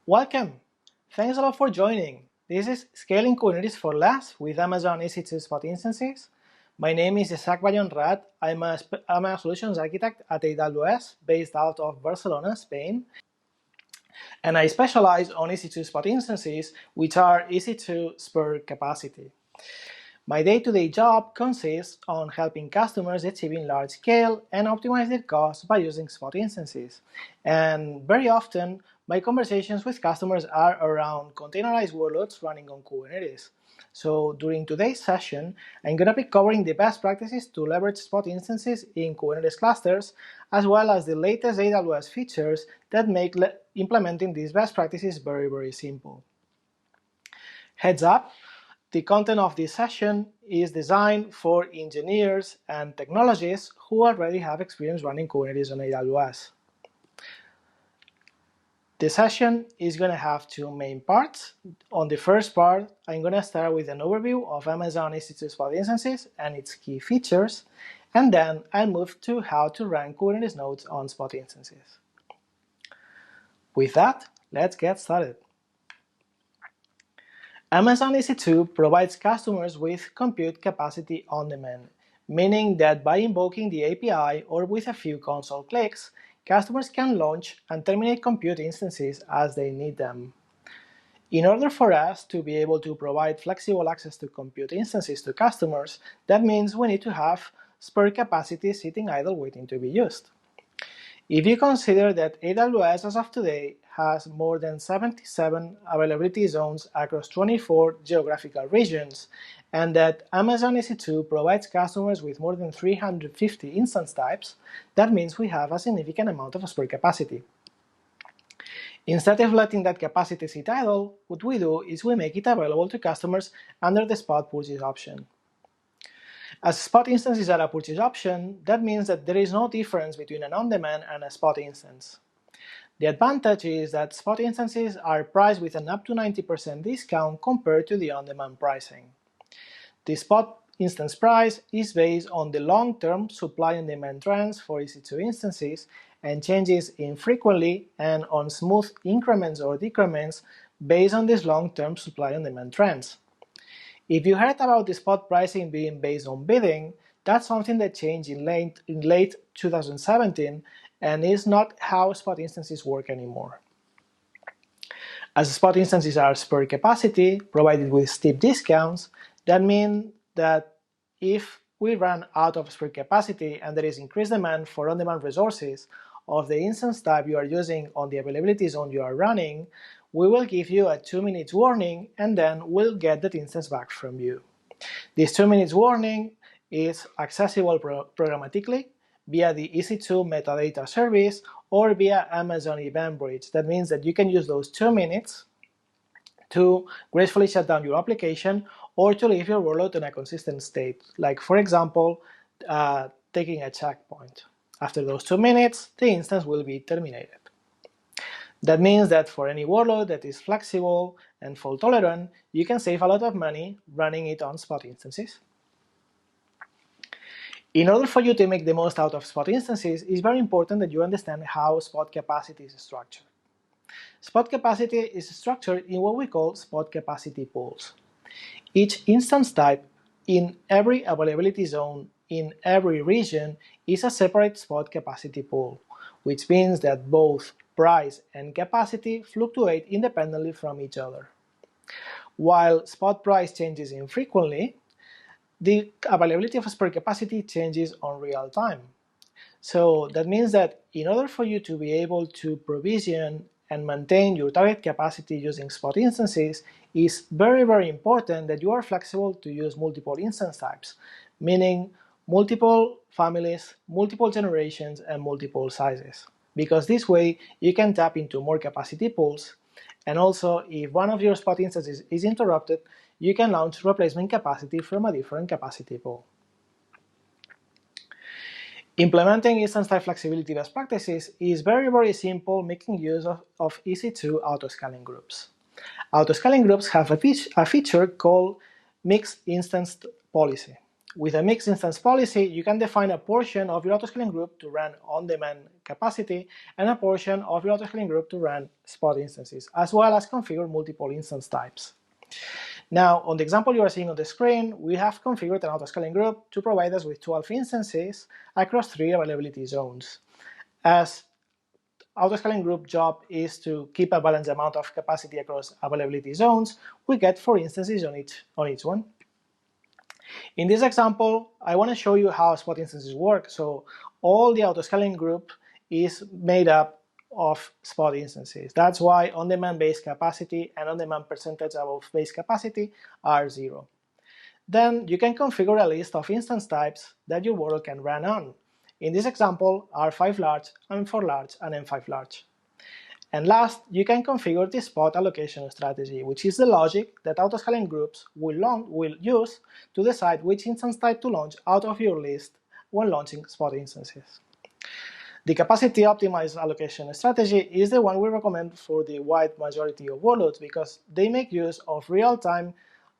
Welcome! Thanks a lot for joining. This is Scaling Kubernetes for Less with Amazon EC2 Spot Instances. My name is Isaac Bayonrat. I'm a solutions architect at AWS based out of Barcelona, Spain. And I specialize on EC2 Spot Instances, which are EC2 spare capacity. My day-to-day job consists on helping customers achieving large scale and optimize their costs by using Spot instances. And very often, my conversations with customers are around containerized workloads running on Kubernetes. So during today's session, I'm going to be covering the best practices to leverage Spot instances in Kubernetes clusters, as well as the latest AWS features that make implementing these best practices very, very simple. Heads up! The content of this session is designed for engineers and technologists who already have experience running Kubernetes on AWS. The session is going to have two main parts. On the first part, I'm going to start with an overview of Amazon EC2 Spot Instances and its key features, and then I'll move to how to run Kubernetes nodes on Spot Instances. With that, let's get started. Amazon EC2 provides customers with compute capacity on demand, meaning that by invoking the API or with a few console clicks, customers can launch and terminate compute instances as they need them. In order for us to be able to provide flexible access to compute instances to customers, that means we need to have spare capacity sitting idle waiting to be used. If you consider that AWS as of today has more than 77 availability zones across 24 geographical regions, and that Amazon EC2 provides customers with more than 350 instance types, that means we have a significant amount of spare capacity. Instead of letting that capacity sit idle, what we do is we make it available to customers under the Spot purchase option. As Spot instances are a purchase option, that means that there is no difference between an on-demand and a Spot instance. The advantage is that Spot instances are priced with an up to 90% discount compared to the on-demand pricing. The Spot instance price is based on the long-term supply and demand trends for EC2 instances and changes infrequently and on smooth increments or decrements based on these long-term supply and demand trends. If you heard about the Spot pricing being based on bidding, that's something that changed in late 2017 and is not how Spot instances work anymore. As Spot instances are spare capacity, provided with steep discounts, that means that if we run out of spare capacity and there is increased demand for on-demand resources of the instance type you are using on the availability zone you are running, we will give you a 2-minute warning and then we'll get that instance back from you. This 2-minute warning is accessible programmatically via the EC2 metadata service or via Amazon Event Bridge. That means that you can use those 2 minutes to gracefully shut down your application or to leave your workload in a consistent state, like for example, taking a checkpoint. After those 2 minutes, the instance will be terminated. That means that for any workload that is flexible and fault tolerant, you can save a lot of money running it on Spot instances. In order for you to make the most out of Spot instances, it's very important that you understand how Spot capacity is structured. Spot capacity is structured in what we call Spot capacity pools. Each instance type in every availability zone in every region is a separate Spot capacity pool, which means that both price and capacity fluctuate independently from each other. While Spot price changes infrequently, the availability of spare capacity changes on real time. So that means that in order for you to be able to provision and maintain your target capacity using Spot instances, it's very, very important that you are flexible to use multiple instance types, meaning multiple families, multiple generations, and multiple sizes. Because this way you can tap into more capacity pools, and also if one of your Spot instances is interrupted, you can launch replacement capacity from a different capacity pool. Implementing instance type flexibility best practices is very, very simple, making use of EC2 autoscaling groups. Autoscaling groups have a feature called mixed instance policy. With a mixed instance policy, you can define a portion of your autoscaling group to run on-demand capacity and a portion of your autoscaling group to run spot instances, as well as configure multiple instance types. Now, on the example you are seeing on the screen, we have configured an autoscaling group to provide us with 12 instances across 3 availability zones. As autoscaling group job is to keep a balanced amount of capacity across availability zones, we get 4 instances on each one. In this example, I want to show you how spot instances work. So all the autoscaling group is made up of spot instances. That's why on-demand base capacity and on-demand percentage above base capacity are 0. Then you can configure a list of instance types that your workload can run on. In this example, R5 large, M4 large, and M5 large. And last, you can configure the spot allocation strategy, which is the logic that autoscaling groups will use to decide which instance type to launch out of your list when launching spot instances. The capacity optimized allocation strategy is the one we recommend for the wide majority of workloads because they make use of real-time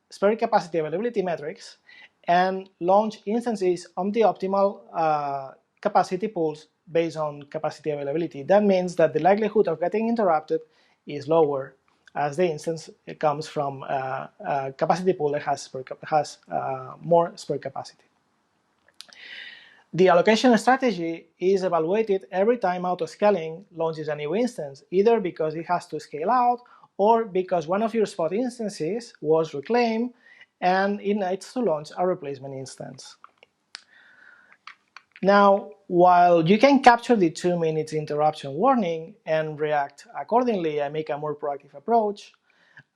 spare capacity availability metrics and launch instances on the optimal capacity pools based on capacity availability. That means that the likelihood of getting interrupted is lower as the instance comes from a capacity pool that has more spare capacity. The allocation strategy is evaluated every time autoscaling launches a new instance, either because it has to scale out or because one of your spot instances was reclaimed and it needs to launch a replacement instance. Now, while you can capture the 2 minutes interruption warning and react accordingly and make a more proactive approach,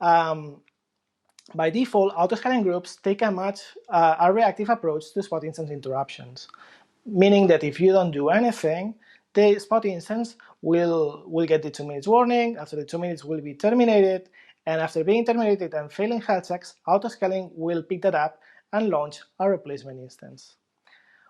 by default, autoscaling groups take a reactive approach to spot instance interruptions, meaning that if you don't do anything, the spot instance will get the 2 minutes warning, after the 2 minutes will be terminated, and after being terminated and failing health checks, autoscaling will pick that up and launch a replacement instance.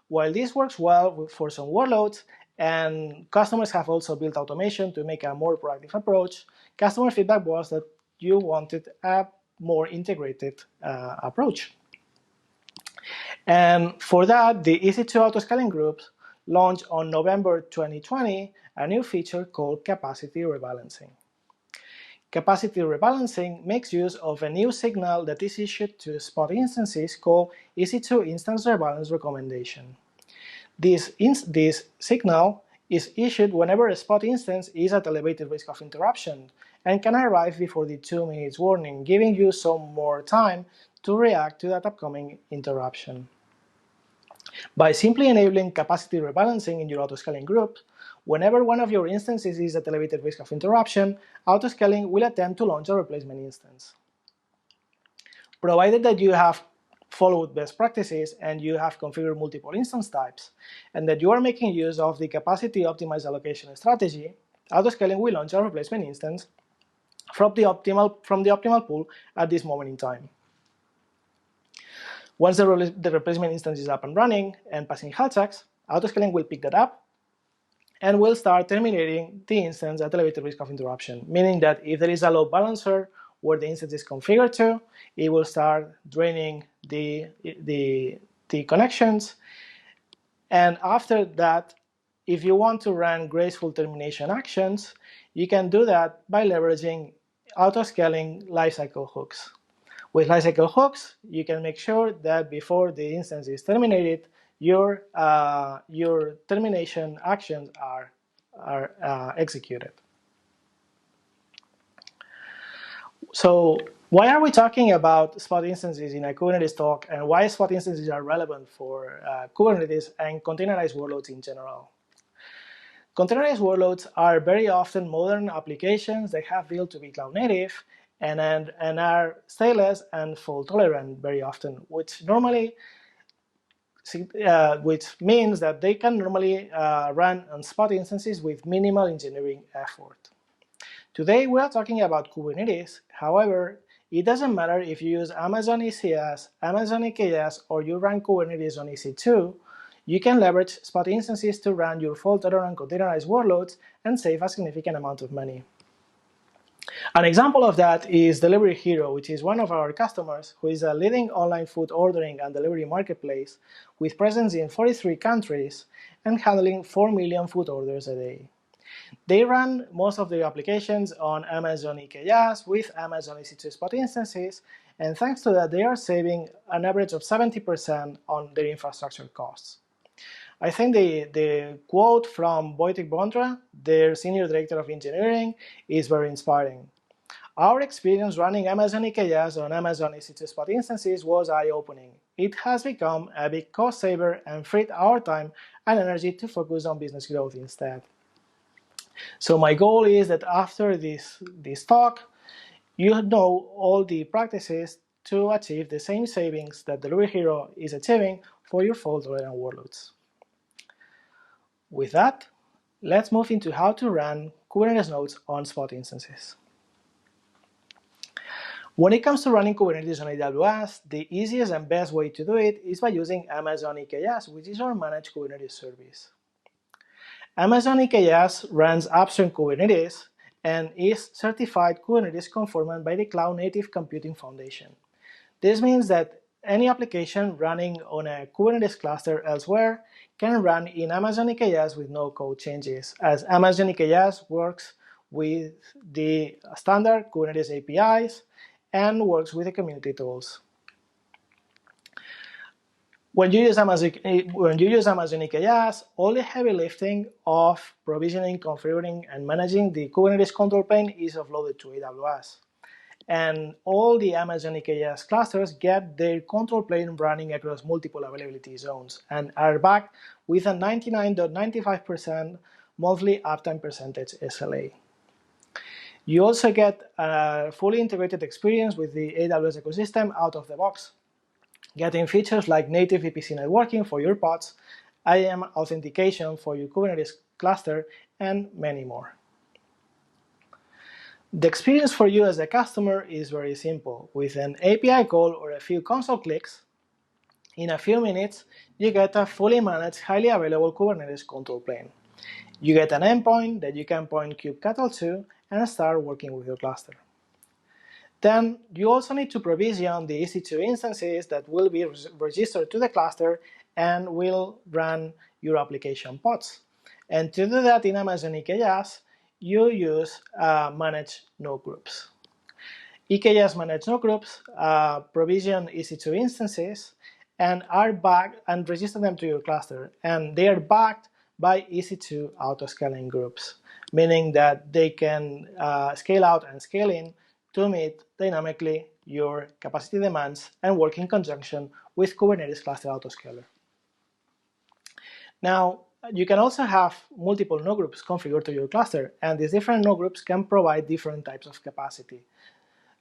While this works well for some workloads, and customers have also built automation to make a more proactive approach, customer feedback was that you wanted a more integrated approach. And for that, the EC2 autoscaling groups launched on November 2020 a new feature called capacity rebalancing. Capacity rebalancing makes use of a new signal that is issued to spot instances called EC2 Instance Rebalance Recommendation. This signal is issued whenever a spot instance is at elevated risk of interruption and can arrive before the 2 minutes warning, giving you some more time to react to that upcoming interruption. By simply enabling capacity rebalancing in your autoscaling group, whenever one of your instances is at elevated risk of interruption, autoscaling will attempt to launch a replacement instance. Provided that you have followed best practices and you have configured multiple instance types, and that you are making use of the capacity optimized allocation strategy, autoscaling will launch a replacement instance from the optimal pool at this moment in time. Once the replacement instance is up and running and passing health checks, autoscaling will pick that up and will start terminating the instance at elevated risk of interruption, meaning that if there is a load balancer where the instance is configured to, it will start draining the connections. And after that, if you want to run graceful termination actions, you can do that by leveraging autoscaling lifecycle hooks. With lifecycle hooks, you can make sure that before the instance is terminated, your termination actions are executed. So why are we talking about spot instances in a Kubernetes talk, and why spot instances are relevant for Kubernetes and containerized workloads in general? Containerized workloads are very often modern applications that have built to be cloud native and are stateless and fault tolerant very often, which means that they can normally run on spot instances with minimal engineering effort. Today we are talking about Kubernetes. However, it doesn't matter if you use Amazon ECS, Amazon EKS, or you run Kubernetes on EC2, you can leverage spot instances to run your fault-tolerant containerized workloads and save a significant amount of money. An example of that is Delivery Hero, which is one of our customers who is a leading online food ordering and delivery marketplace with presence in 43 countries and handling 4 million food orders a day. They run most of their applications on Amazon EKS with Amazon EC2 Spot Instances, and thanks to that, they are saving an average of 70% on their infrastructure costs. I think the quote from Wojtek Bondra, their Senior Director of Engineering, is very inspiring. Our experience running Amazon EKS on Amazon EC2 Spot Instances was eye-opening. It has become a big cost saver and freed our time and energy to focus on business growth instead. So my goal is that after this talk, you know all the practices to achieve the same savings that Delivery Hero is achieving for your fault-tolerant workloads. With that, let's move into how to run Kubernetes nodes on Spot instances. When it comes to running Kubernetes on AWS, the easiest and best way to do it is by using Amazon EKS, which is our managed Kubernetes service. Amazon EKS runs upstream Kubernetes and is certified Kubernetes conformant by the Cloud Native Computing Foundation. This means that any application running on a Kubernetes cluster elsewhere can run in Amazon EKS with no code changes, as Amazon EKS works with the standard Kubernetes APIs and works with the community tools. When you use Amazon EKS, all the heavy lifting of provisioning, configuring, and managing the Kubernetes control plane is offloaded to AWS. And all the Amazon EKS clusters get their control plane running across multiple availability zones and are backed with a 99.95% monthly uptime percentage SLA. You also get a fully integrated experience with the AWS ecosystem out of the box, getting features like native VPC networking for your pods, IAM authentication for your Kubernetes cluster, and many more. The experience for you as a customer is very simple. With an API call or a few console clicks, in a few minutes, you get a fully managed, highly available Kubernetes control plane. You get an endpoint that you can point kubectl to and start working with your cluster. Then you also need to provision the EC2 instances that will be registered to the cluster and will run your application pods. And to do that in Amazon EKS, you use managed node groups. EKS managed node groups provision EC2 instances and are backed and register them to your cluster. And they are backed by EC2 autoscaling groups, meaning that they can scale out and scale in to meet dynamically your capacity demands and work in conjunction with Kubernetes Cluster Autoscaler. Now, you can also have multiple node groups configured to your cluster, and these different node groups can provide different types of capacity.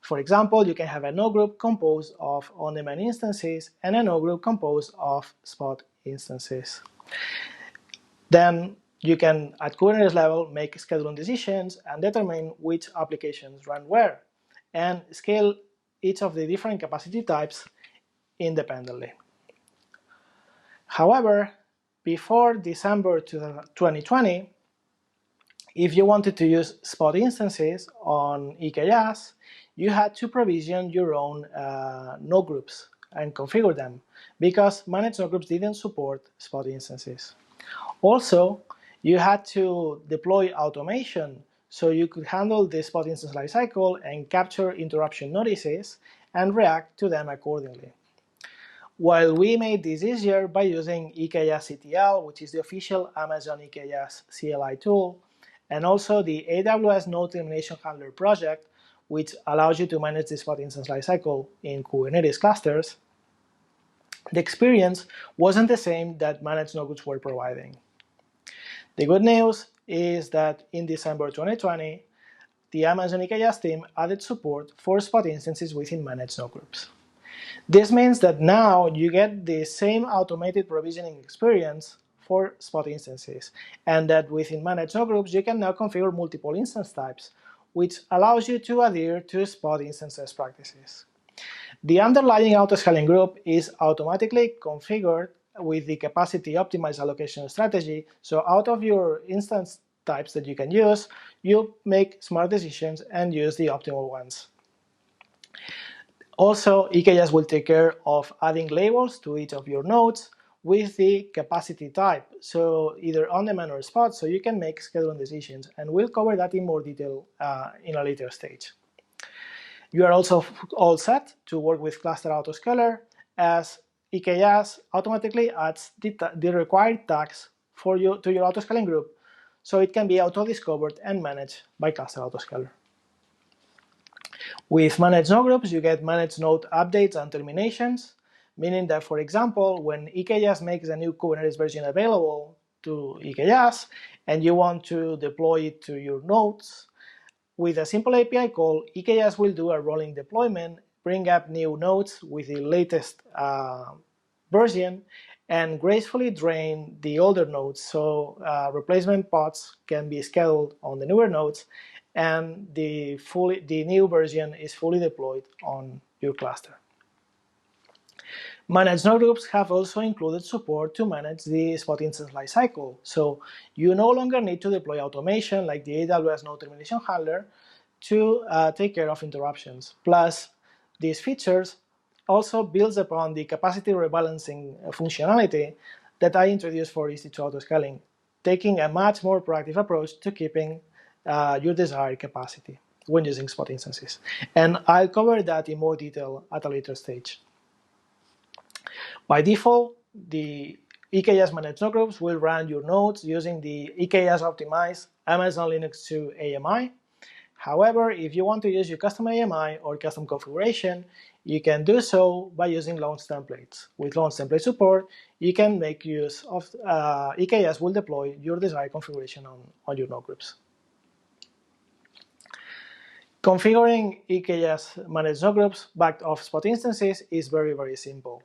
For example, you can have a node group composed of on-demand instances and a node group composed of Spot instances. Then you can, at Kubernetes level, make scheduling decisions and determine which applications run where, and scale each of the different capacity types independently. However, before December 2020, if you wanted to use Spot instances on EKS, you had to provision your own node groups and configure them, because managed node groups didn't support Spot instances. Also, you had to deploy automation so you could handle the Spot instance lifecycle and capture interruption notices and react to them accordingly. While we made this easier by using EKS CTL, which is the official Amazon EKS CLI tool, and also the AWS Node Elimination Handler project, which allows you to manage the Spot instance lifecycle in Kubernetes clusters, the experience wasn't the same that managed node groups were providing. The good news is that in December 2020, the Amazon EKS team added support for Spot instances within managed node groups. This means that now you get the same automated provisioning experience for Spot instances, and that within managed node groups you can now configure multiple instance types, which allows you to adhere to Spot instances practices. The underlying autoscaling group is automatically configured with the capacity optimized allocation strategy, so out of your instance types that you can use, you make smart decisions and use the optimal ones. Also, EKS will take care of adding labels to each of your nodes with the capacity type, so either on-demand or spot, so you can make scheduling decisions, and we'll cover that in more detail in a later stage. You are also all set to work with Cluster Autoscaler, as EKS automatically adds the required tags for you to your autoscaling group, so it can be auto-discovered and managed by Cluster Autoscaler. With managed node groups, you get managed node updates and terminations, meaning that, for example, when EKS makes a new Kubernetes version available to EKS and you want to deploy it to your nodes, with a simple API call, EKS will do a rolling deployment, bring up new nodes with the latest version, and gracefully drain the older nodes, so replacement pods can be scheduled on the newer nodes, and the new version is fully deployed on your cluster. Managed node groups have also included support to manage the Spot Instance lifecycle, so you no longer need to deploy automation like the AWS node termination handler to take care of interruptions. Plus, these features also builds upon the capacity rebalancing functionality that I introduced for EC2 autoscaling, taking a much more proactive approach to keeping your desired capacity when using Spot instances. And I'll cover that in more detail at a later stage. By default, the EKS managed node groups will run your nodes using the EKS optimized Amazon Linux 2 AMI. However, if you want to use your custom AMI or custom configuration, you can do so by using launch templates. With launch template support, you can make use of EKS will deploy your desired configuration on your node groups. Configuring EKS managed node groups backed off Spot instances is very, very simple.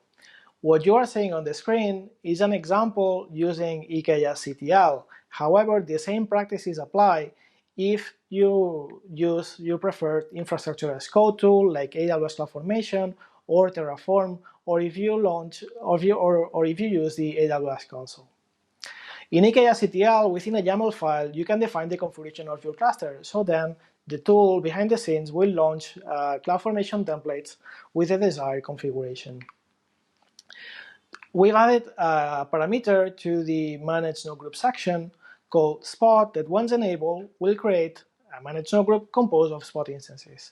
What you are seeing on the screen is an example using EKS CTL. However, the same practices apply if you use your preferred infrastructure as code tool like AWS CloudFormation or Terraform, or if you use the AWS console. In EKS CTL, within a YAML file, you can define the configuration of your cluster. So then, the tool behind the scenes will launch CloudFormation templates with the desired configuration. We've added a parameter to the Managed Node Group section called Spot that, once enabled, will create a managed node group composed of Spot instances.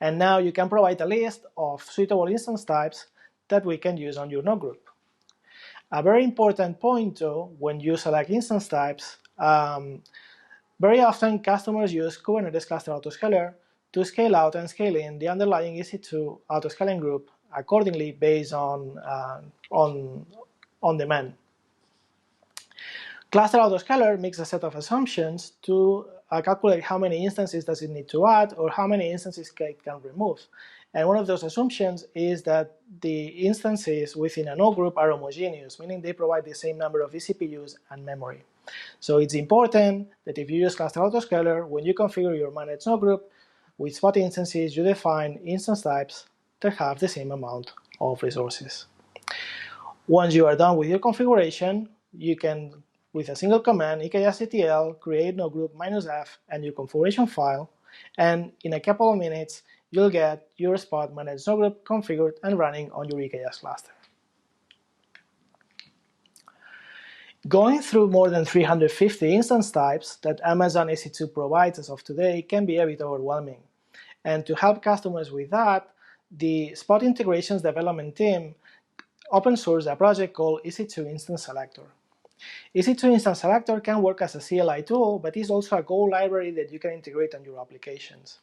And now you can provide a list of suitable instance types that we can use on your node group. A very important point, though, when you select instance types, very often customers use Kubernetes Cluster Autoscaler to scale out and scale in the underlying EC2 autoscaling group accordingly based on demand. Cluster Autoscaler makes a set of assumptions to calculate how many instances does it need to add or how many instances it can remove. And one of those assumptions is that the instances within a node group are homogeneous, meaning they provide the same number of eCPUs and memory. So it's important that if you use Cluster Autoscaler, when you configure your managed node group with Spot instances, you define instance types that have the same amount of resources. Once you are done with your configuration, you can, with a single command, EKSCTL, create node group -f and your configuration file, and in a couple of minutes, you'll get your Spot managed node group configured and running on your EKS cluster. Going through more than 350 instance types that Amazon EC2 provides as of today can be a bit overwhelming. And to help customers with that, the Spot Integrations development team open sourced a project called EC2 Instance Selector. EC2 Instance Selector can work as a CLI tool, but is also a Go library that you can integrate on your applications.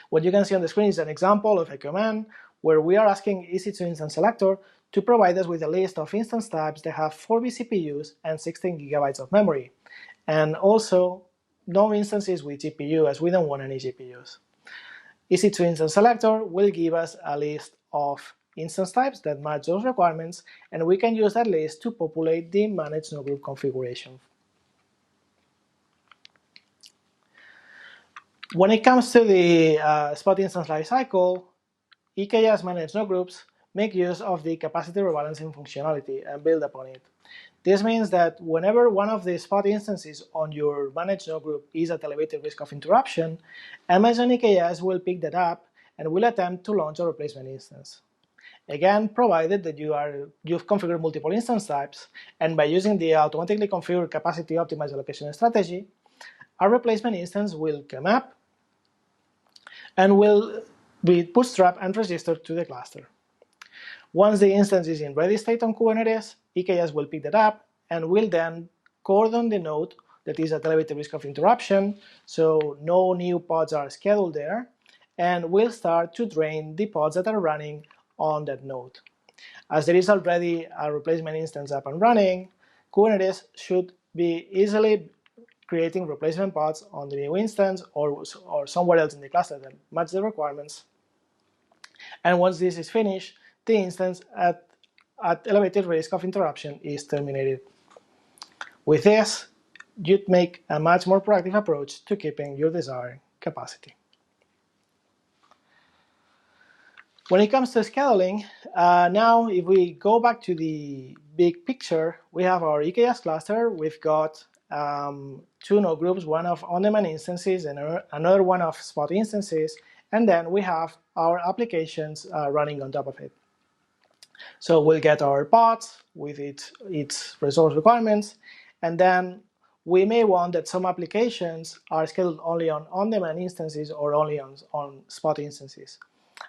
What you can see on the screen is an example of a command where we are asking EC2 Instance Selector to provide us with a list of instance types that have 4 vCPUs and 16 GB of memory, and also no instances with GPU, as we don't want any GPUs. EC2 Instance Selector will give us a list of instance types that match those requirements, and we can use that list to populate the managed node group configuration. When it comes to the Spot instance lifecycle, EKS managed node groups make use of the capacity rebalancing functionality and build upon it. This means that whenever one of the spot instances on your managed node group is at elevated risk of interruption, Amazon EKS will pick that up and will attempt to launch a replacement instance. Again, provided that you've configured multiple instance types, and by using the automatically configured capacity optimized allocation strategy, a replacement instance will come up and will be bootstrapped and registered to the cluster. Once the instance is in ready state on Kubernetes, EKS will pick that up and will then cordon the node that is at elevated risk of interruption, so no new pods are scheduled there, and will start to drain the pods that are running on that node. As there is already a replacement instance up and running, Kubernetes should be easily creating replacement pods on the new instance or somewhere else in the cluster that match the requirements. And once this is finished, the instance at elevated risk of interruption is terminated. With this, you'd make a much more proactive approach to keeping your desired capacity. When it comes to scheduling, now if we go back to the big picture, we have our EKS cluster. We've got two node groups, one of on-demand instances and another one of spot instances, and then we have our applications running on top of it. So we'll get our pods with its resource requirements, and then we may want that some applications are scheduled only on on-demand instances or only on spot instances.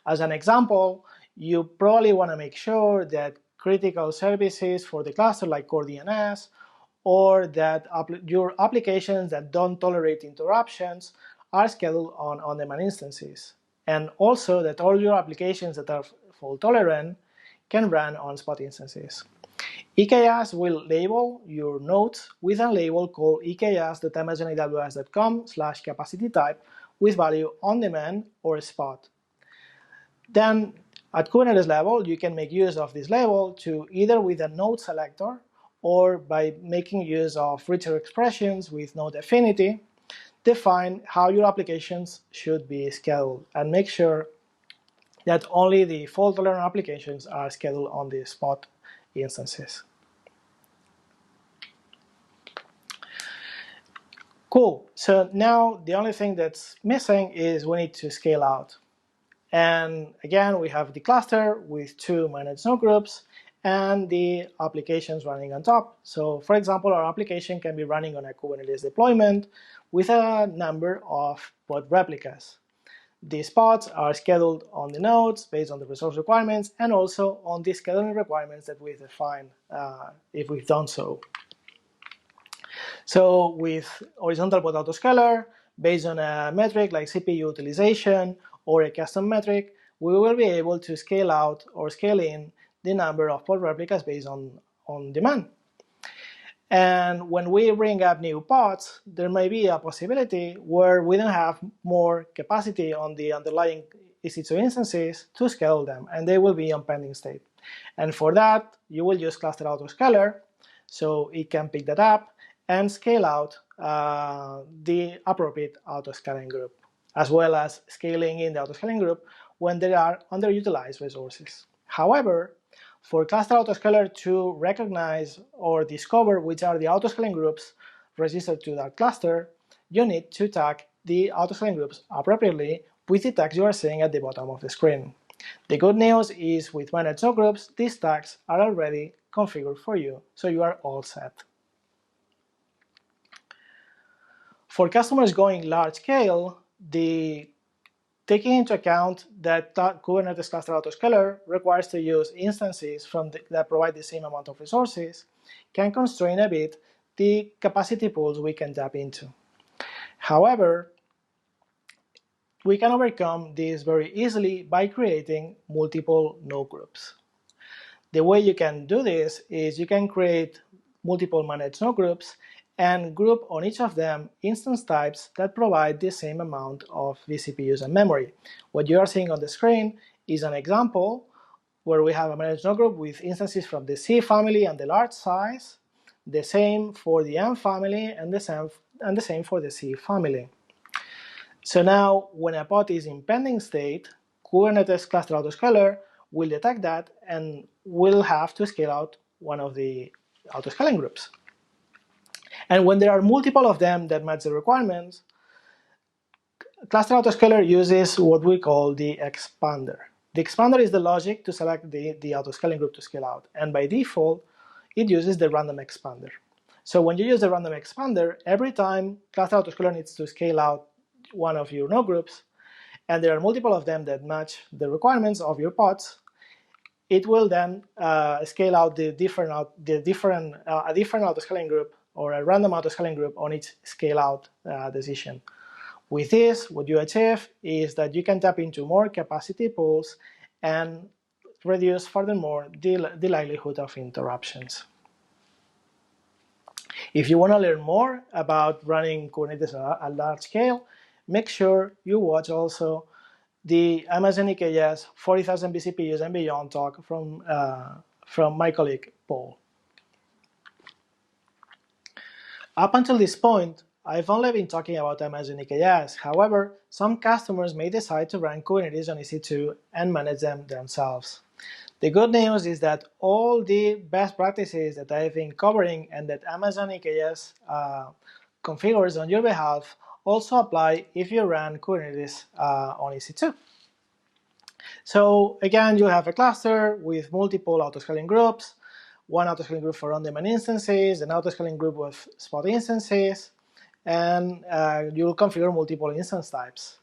As an example, you probably want to make sure that critical services for the cluster like core DNS, or that your applications that don't tolerate interruptions are scheduled on on-demand instances. And also that all your applications that are fault tolerant can run on spot instances. EKS will label your nodes with a label called eks.amazonaws.com/capacity type with value on demand or spot. Then at Kubernetes level, you can make use of this label to either with a node selector or by making use of richer expressions with nodeAffinity, define how your applications should be scheduled and make sure that only the fault-tolerant applications are scheduled on the spot instances. Cool, so now the only thing that's missing is we need to scale out. And again, we have the cluster with two managed node groups and the applications running on top. So for example, our application can be running on a Kubernetes deployment with a number of pod replicas. These pods are scheduled on the nodes based on the resource requirements and also on the scheduling requirements that we've defined if we've done so. So with horizontal pod autoscaler, based on a metric like CPU utilization or a custom metric, we will be able to scale out or scale in the number of pod replicas based on demand. And when we bring up new pods, there may be a possibility where we don't have more capacity on the underlying EC2 instances to scale them, and they will be on pending state. And for that, you will use cluster autoscaler, so it can pick that up and scale out the appropriate autoscaling group, as well as scaling in the autoscaling group when there are underutilized resources. However, for cluster autoscaler to recognize or discover which are the autoscaling groups registered to that cluster, you need to tag the autoscaling groups appropriately with the tags you are seeing at the bottom of the screen. The good news is with managed node groups, these tags are already configured for you, so you are all set. For customers going large scale, taking into account that Kubernetes cluster autoscaler requires to use instances that provide the same amount of resources can constrain a bit the capacity pools we can tap into. However, we can overcome this very easily by creating multiple node groups. The way you can do this is you can create multiple managed node groups and group on each of them instance types that provide the same amount of vCPUs and memory. What you are seeing on the screen is an example where we have a managed node group with instances from the C family and the large size, the same for the M family, and the same for the C family. So now, when a pod is in pending state, Kubernetes cluster autoscaler will detect that and will have to scale out one of the autoscaling groups. And when there are multiple of them that match the requirements, Cluster Autoscaler uses what we call the expander. The expander is the logic to select the autoscaling group to scale out, and by default, it uses the random expander. So when you use the random expander, every time Cluster Autoscaler needs to scale out one of your node groups, and there are multiple of them that match the requirements of your pods, it will then scale out a different autoscaling group or a random autoscaling group on each scale out decision. With this, what you achieve is that you can tap into more capacity pools and reduce furthermore the likelihood of interruptions. If you want to learn more about running Kubernetes at large scale, make sure you watch also the Amazon EKS 40,000 vCPUs and beyond talk from my colleague Paul. Up until this point, I've only been talking about Amazon EKS. However, some customers may decide to run Kubernetes on EC2 and manage them themselves. The good news is that all the best practices that I've been covering and that Amazon EKS configures on your behalf also apply if you run Kubernetes on EC2. So again, you have a cluster with multiple autoscaling groups, one autoscaling group for on-demand instances, an autoscaling group with spot instances, and you'll configure multiple instance types.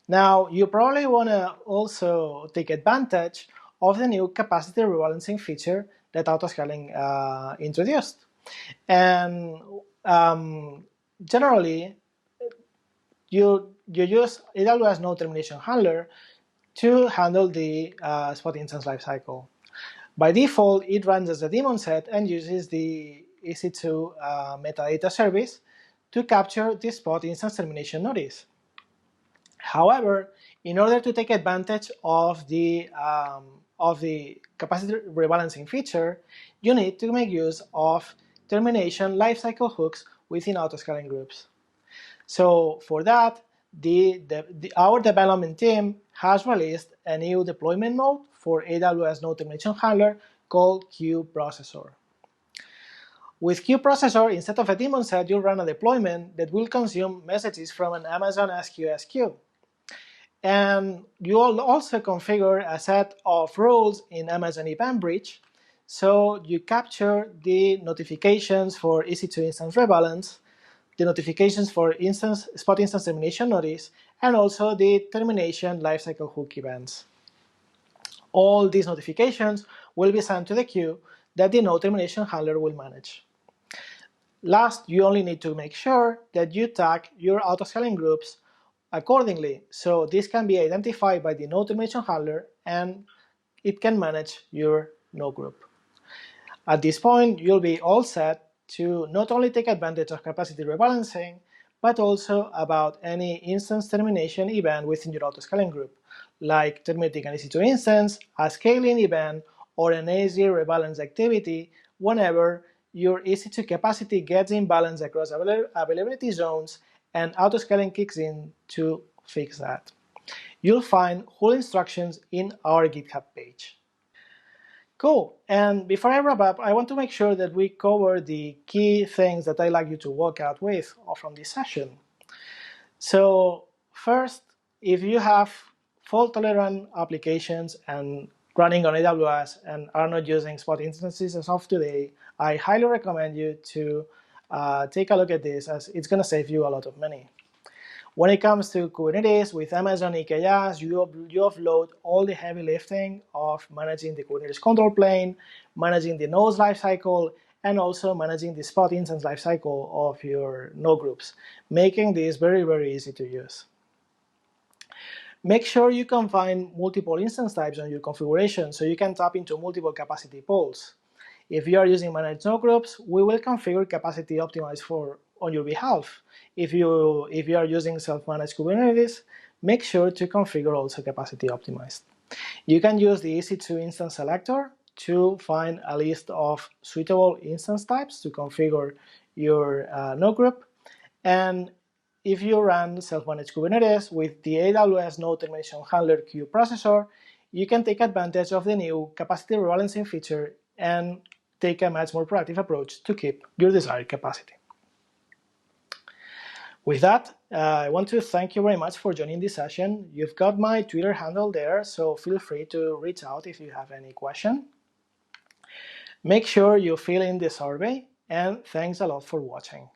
Now, you probably want to also take advantage of the new capacity rebalancing feature that autoscaling introduced. And generally, you use AWS node termination handler to handle the spot instance lifecycle. By default, it runs as a daemon set and uses the EC2 metadata service to capture the spot instance termination notice. However, in order to take advantage of the capacity rebalancing feature, you need to make use of termination lifecycle hooks within autoscaling groups. So for that, our development team has released a new deployment mode for AWS node termination handler called queueprocessor. With queueprocessor, instead of a daemon set, you'll run a deployment that will consume messages from an Amazon SQS queue. And you'll also configure a set of rules in Amazon Event Bridge, so you capture the notifications for EC2 instance rebalance, the notifications for spot instance termination notice, and also the termination lifecycle hook events. All these notifications will be sent to the queue that the node termination handler will manage. Last, you only need to make sure that you tag your autoscaling groups accordingly, so this can be identified by the node termination handler and it can manage your node group. At this point, you'll be all set to not only take advantage of capacity rebalancing, but also about any instance termination event within your autoscaling group, like terminating an EC2 instance, a scaling event, or an AZ rebalance activity whenever your EC2 capacity gets imbalanced across availability zones and autoscaling kicks in to fix that. You'll find whole instructions in our GitHub page. Cool, and before I wrap up, I want to make sure that we cover the key things that I'd like you to walk out with from this session. So first, if you have fault-tolerant applications and running on AWS and are not using spot instances as of today, I highly recommend you to take a look at this, as it's going to save you a lot of money. When it comes to Kubernetes, with Amazon EKS, you offload all the heavy lifting of managing the Kubernetes control plane, managing the nodes lifecycle, and also managing the spot instance lifecycle of your node groups, making this very, very easy to use. Make sure you can find multiple instance types on your configuration so you can tap into multiple capacity pools. If you are using managed node groups, we will configure capacity optimized on your behalf. If you are using self-managed Kubernetes, make sure to configure also capacity optimized. You can use the EC2 instance selector to find a list of suitable instance types to configure your node group. And if you run self-managed Kubernetes with the AWS node termination handler queueprocessor, you can take advantage of the new capacity rebalancing feature and take a much more proactive approach to keep your desired capacity. With that, I want to thank you very much for joining this session. You've got my Twitter handle there, so feel free to reach out if you have any question. Make sure you fill in the survey, and thanks a lot for watching.